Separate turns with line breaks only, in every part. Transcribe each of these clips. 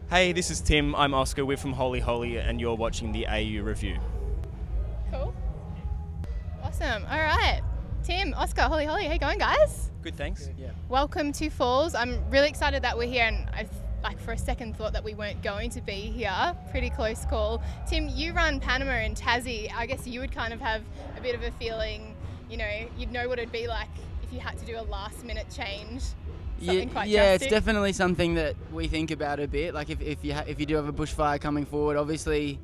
Hey, this is Tim. I'm Oscar. We're from Holy Holy, and you're watching the AU Review.
Cool. Awesome. All right. Tim, Oscar, Holy Holy, how you going, guys?
Good, thanks. Yeah.
Welcome to Falls. I'm really excited that we're here, and I for a second thought that we weren't going to be here. Pretty close call. Tim, you run Panama and Tassie. I guess you would kind of have a bit of a feeling, you'd know what it'd be like if you had to do a last-minute change. Something quite drastic.
It's definitely something that we think about a bit. Like if you do have a bushfire coming forward, obviously,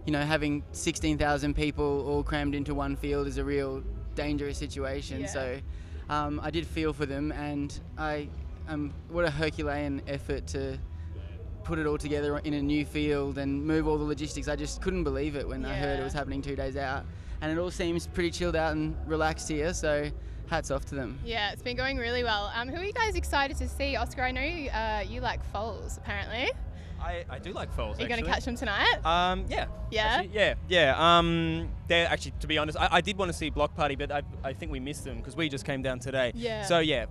having 16,000 people all crammed into one field is a real dangerous situation.
Yeah.
So I did feel for them, and what a Herculean effort to put it all together in a new field and move all the logistics. I just couldn't believe it when I heard it was happening 2 days out, and it all seems pretty chilled out and relaxed here. So hats off to them.
Yeah, it's been going really well. Who are you guys excited to see? Oscar, I know you like foals, apparently.
I do like foals.
Are you going to catch them tonight?
Yeah.
Yeah?
Actually, yeah. They're actually, to be honest, I did want to see Block Party, but I think we missed them because we just came down today.
Yeah.
So yeah,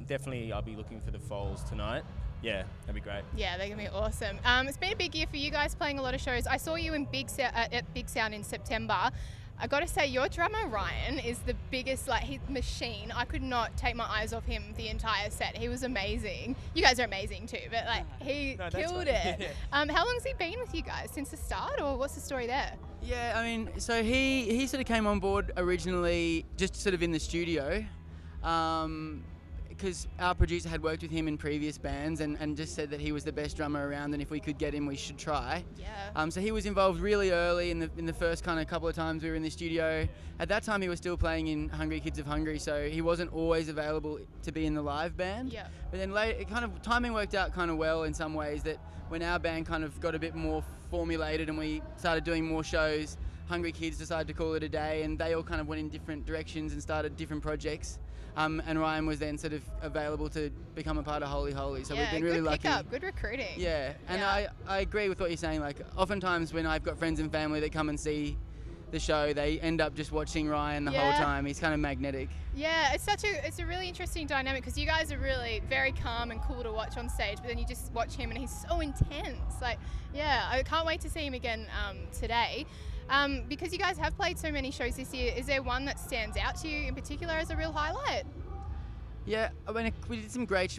definitely I'll be looking for the foals tonight. Yeah, that'd be great.
Yeah, they're going to be awesome. It's been a big year for you guys, playing a lot of shows. I saw you in at Big Sound in September. I got to say, your drummer Ryan is the biggest machine. I could not take my eyes off him the entire set. He was amazing. You guys are amazing too, but he killed it. How long's he been with you guys? Since the start, or what's the story there?
Yeah, I mean, so he sort of came on board originally just sort of in the studio, because our producer had worked with him in previous bands and just said that he was the best drummer around, and if we could get him, we should try.
Yeah.
So he was involved really early in the first kind of couple of times we were in the studio. At that time, he was still playing in Hungry Kids of Hungry, so he wasn't always available to be in the live band.
Yeah.
But then later, timing worked out kind of well in some ways, that when our band kind of got a bit more formulated and we started doing more shows, Hungry Kids decided to call it a day, and they all kind of went in different directions and started different projects. And Ryan was then sort of available to become a part of Holy Holy. So we've been really lucky.
Good pickup, good recruiting.
Yeah, and I agree with what you're saying. Like, oftentimes when I've got friends and family that come and see the show, they end up just watching Ryan the whole time. He's kind of magnetic. Yeah,
it's a really interesting dynamic, because you guys are really very calm and cool to watch on stage, but then you just watch him and he's so intense. I can't wait to see him again today. Because you guys have played so many shows this year, is there one that stands out to you in particular as a real highlight?
Yeah, I mean, we did some great.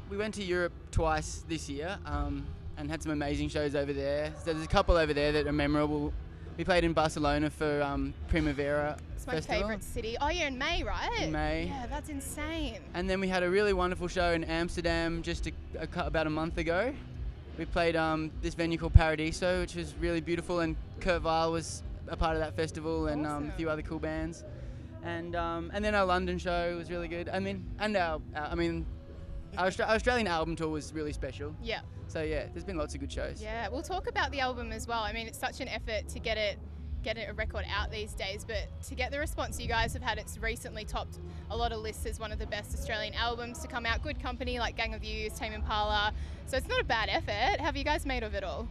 We went to Europe twice this year, and had some amazing shows over there. So there's a couple over there that are memorable. We played in Barcelona for Primavera Festival.
It's my favourite city. Oh yeah, in May, right?
In May.
Yeah, that's insane.
And then we had a really wonderful show in Amsterdam just about a month ago. We played this venue called Paradiso, which was really beautiful, and Kurt Weill was a part of that festival, and a few other cool bands. And then our London show was really good. Our Australian album tour was really special.
Yeah.
So yeah, there's been lots of good shows.
Yeah, we'll talk about the album as well. I mean, it's such an effort to get a record out these days, but to get the response you guys have had, it's recently topped a lot of lists as one of the best Australian albums to come out. Good company like Gang of Youths, Tame Impala. So it's not a bad effort. Have you guys made of it all?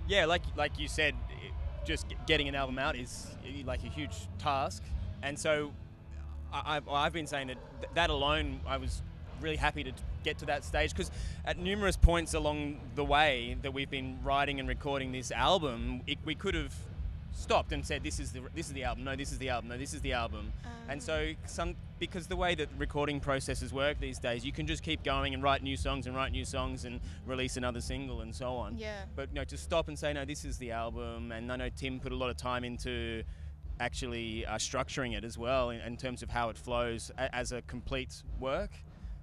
Yeah, like you said, just getting an album out is like a huge task, and so I've been saying that alone, I was really happy to get to that stage, because at numerous points along the way that we've been writing and recording this album, we could have stopped and said, this is the album, no, this is the album, no, this is the album. And so because the way that recording processes work these days, you can just keep going and write new songs and release another single and so on.
Yeah.
But to stop and say, no, this is the album, and I know Tim put a lot of time into actually structuring it as well in terms of how it flows as a complete work.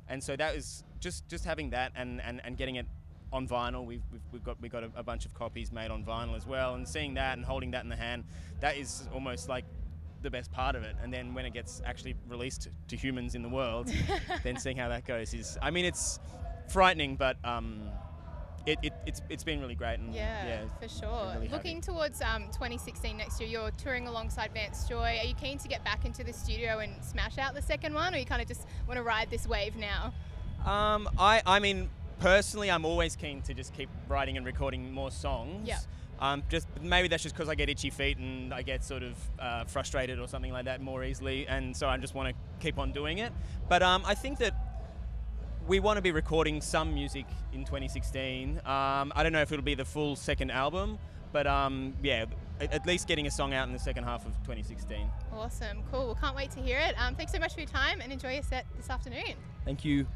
And so that is just having that and getting it on vinyl. We've got a bunch of copies made on vinyl as well, and seeing that and holding that in the hand, that is almost like the best part of it. And then when it gets actually released to humans in the world, then seeing how that goes it's frightening, but it's been really great. And
yeah, for sure.
Really
looking towards 2016 next year, you're touring alongside Vance Joy. Are you keen to get back into the studio and smash out the second one, or you kind of just want to ride this wave now?
I mean, personally, I'm always keen to just keep writing and recording more songs.
Yeah.
Just maybe that's just because I get itchy feet and I get sort of frustrated or something like that more easily, and so I just want to keep on doing it. But I think that we want to be recording some music in 2016. I don't know if it'll be the full second album, but yeah, at least getting a song out in the second half of 2016.
Awesome, cool. Well, can't wait to hear it. Thanks so much for your time and enjoy your set this afternoon.
Thank you.